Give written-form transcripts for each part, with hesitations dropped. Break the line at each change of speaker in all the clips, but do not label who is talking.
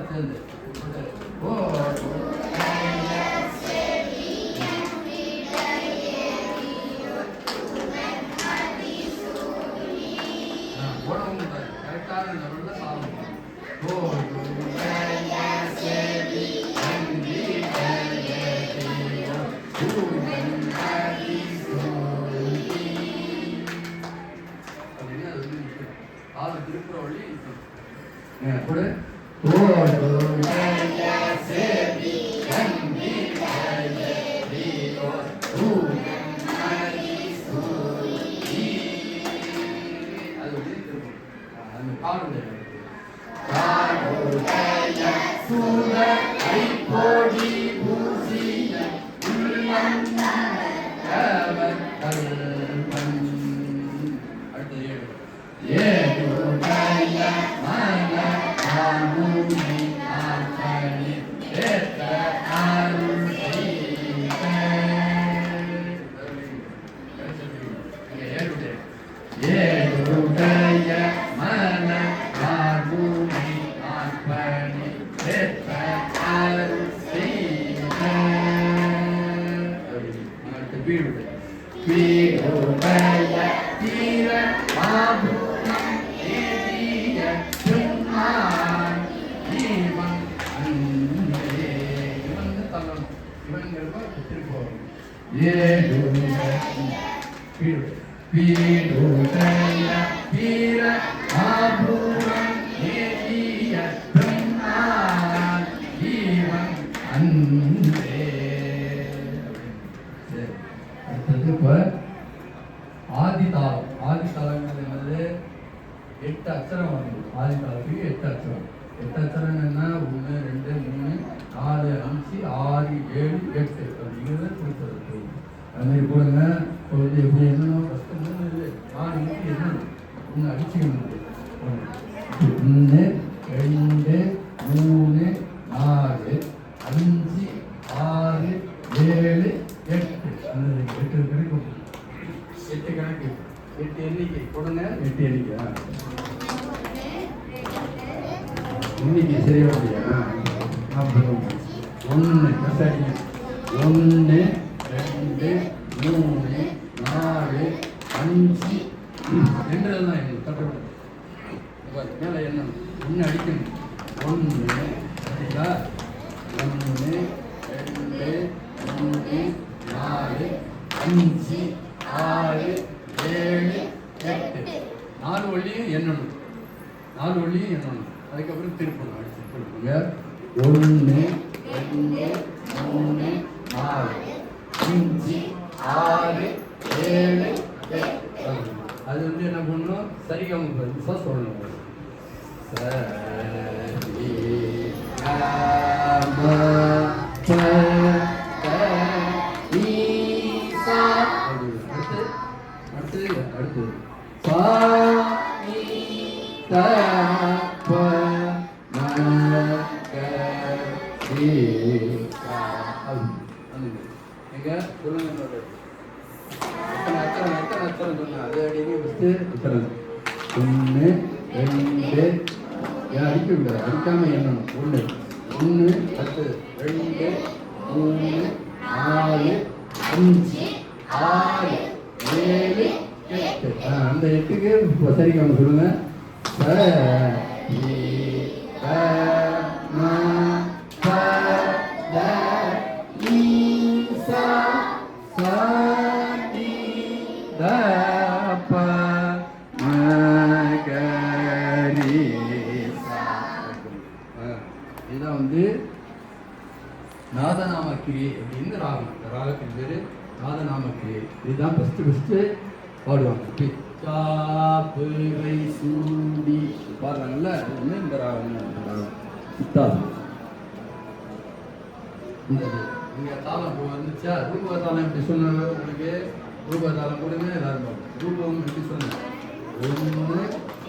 சேர்ந்து ஓ கரெக்டான லெவல்ல சாப்பிடணும். ஓ திருப்புற வழி கூட ஆதிதாளம். ஆதிதாளங்கிறது என்னது? 8 அக்ஷரம் வருது. ஆதிதாளத்துக்கு 8 அக்ஷரம். 8 அக்ஷரம் என்ன? 1 2 3 4 5 6 7 8 அப்படிங்கிறது கொடுத்துருக்கு. அதுமாதிரி போடுங்க. இப்போ எப்படி என்னணும்? ஃபஸ்ட்டு 3 இல்லை 4 முட்டி என்னணும்? 1 அடிச்சுக்கணும். 1 2 3 4 5 6 7 8 அந்த 8 கிடைக்கும். 8 கணக்கு 8 எண்ணிக்கை கொடுங்க. 8 எண்ணிக்கை இன்னைக்கு சரியா முடியா? 1 கசாடி 1 2 3 4 5 என்றெல்லாம் எண்ணு தட்டப்படும். மேலே எண்ணம் 1 அடிக்கணும். 1 அடிக்கா 1 2 3 4 5 6 7 8 4 வழியும் எண்ணணும். 4 வழியும் எண்ணணும். அதுக்கப்புறம் திருப்பணும். அடிச்சு திருப்புங்க. 1 2 3 4 5 6 7 8 அது என்ன பண்ணணும்? சரிகம சொல்லணும். சரி அடுத்து எங்க சொல்லுங்க. அத்தனை சொன்ன அது அடிக்க ஃபஸ்ட்டு அத்தனை 1 2 அடிக்க விடாது. அடிக்காம எண்ணணும். 1 1 10 2 3 4 5 6 7 8 அந்த 8க்கு சரிக்காம சொல்லுங்க. இதுதான் வந்து நாதநாம கிரியை அப்படின்னு ராகம். இந்த ராகத்தின் பேரு நாதநாம கிரியை. இதுதான் ஃபஸ்ட்டு பாடுவாங்க. சாப்புரை சூடி பாடுறாங்கல்ல, அது இந்த ராகம் சித்தாதம். இந்த இங்கே தாளம் வந்துச்சா? ரூப தாளம் எப்படி சொன்னாங்க உங்களுக்கு? ரூப தாளம் கொடுங்க எல்லாரும். ரூபம் எப்படி சொன்னாங்க? 1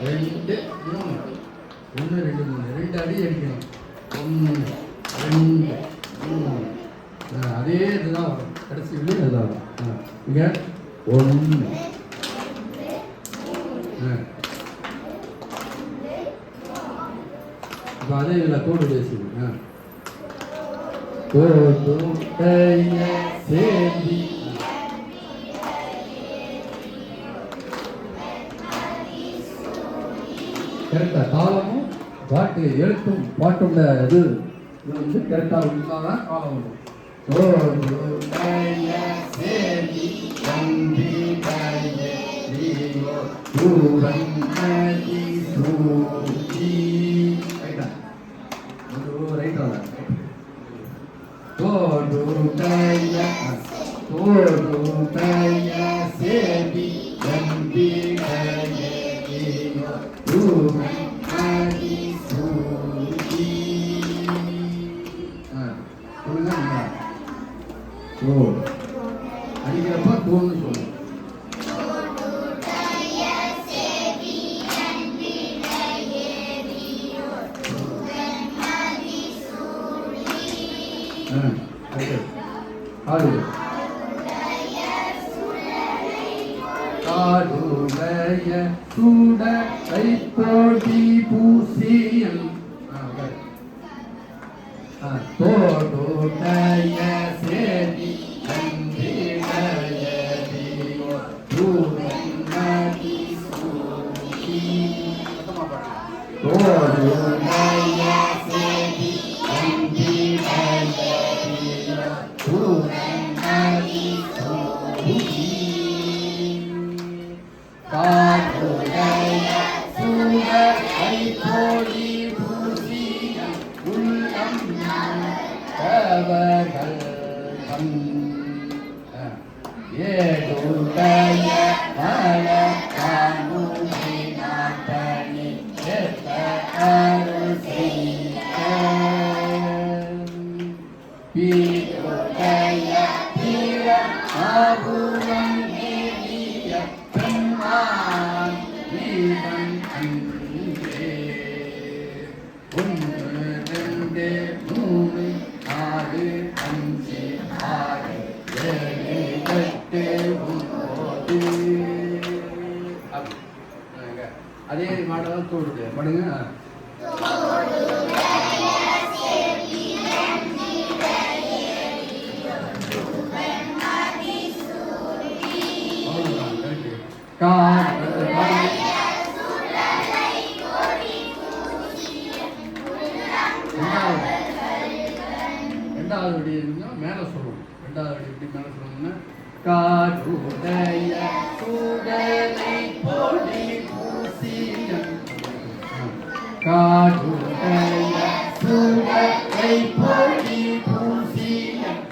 2 3 1 2 3 2 அடி அடிக்கணும். 1 2 3 அதே இதுதான் வரும். கடைசி இதுதான் வரும். இங்கே 1 2 இப்போ அதே இதில் கோடு பேசுங்க. கோடுடைய சேதி கரெக்டா தாளமும் பாட்டு எழுத்தும் பாட்டோட இது வந்து கரெக்டாக இருந்தாதான் காலம் வரும். கோடுடைய சேதி பூரங்கி சூடி ரைட்டா தோடுடைய சேதி பூரங்கி சூடி அடிக்கிறப்ப தோன்னு சொல்லணும். காடுடைய சுடலை போடி பூசியம் தோடுடைய சேதி ஏடுடைய அதே மாடல் தோடுது பண்ணுங்க. ரெண்டாவது வடி மேல சொல்லணும். ரெண்டாவது வடி எப்படி மேல சொல்லணும்னா காடுடைய சுடலை போடி பூசியம் காடுடைய சுடலை போடி பூசியம்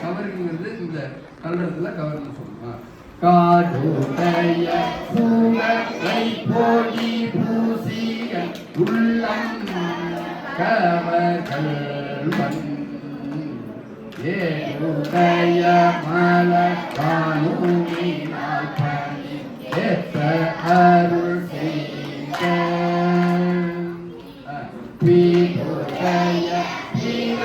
கவருங்கிறது இந்த கல்றதுல கவர்னு சொல்லணும். காடுடைய சுடலை போடி பூசியம் உள்ளம் கவர்கள் ஏடுடைய மலபானுமினால் பணி ஏற்ற அருள் செய்த பீடுடைய பீர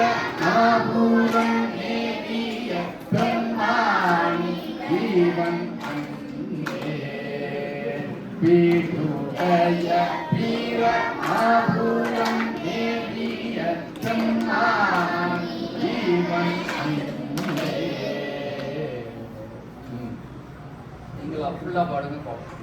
ஆபூரம் நேரிய பிரம்மாணி ஜீவன் பீடுடைய பீர ஆபூரம் நேரிய பிரம்மாணி நீங்களா ஃபுல்லா பாடுங்க பார்ப்போம்.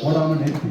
போடாம நிறுத்தி